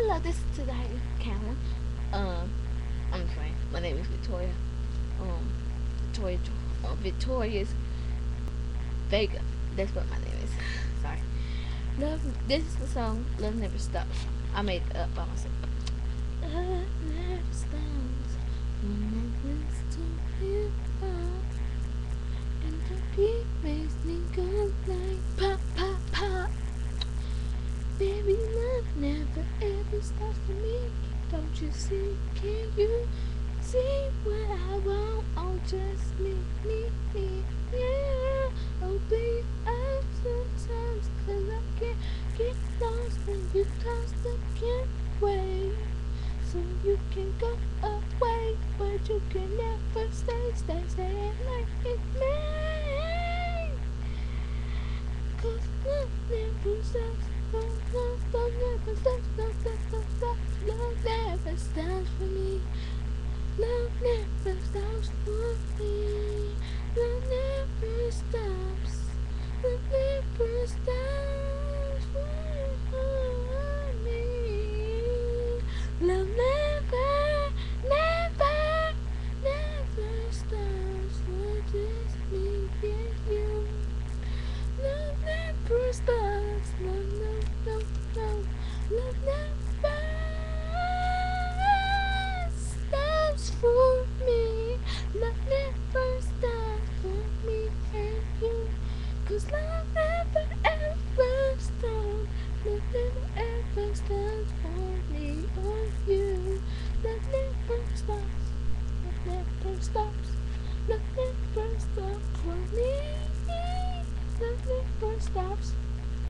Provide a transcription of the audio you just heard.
Hello, this is today, Cameron. Um, I'm sorry. My name is Victoria. Um, Victoria, Victoria's Vega. That's what my name is. Sorry. Love. This is the song "Love Never Stops." I made it up by myself. Love never stops when I listen to you, and the beat makes me go like pop, pop, pop. Baby, love never ever stops for me. Don't you see? Can you see what I want? Oh, just me, yeah. Open your eyes sometimes, 'cause I can't get lost when you toss the can't wait. So you can go away, but you can never stay like it's me. 'Cause love never stops, love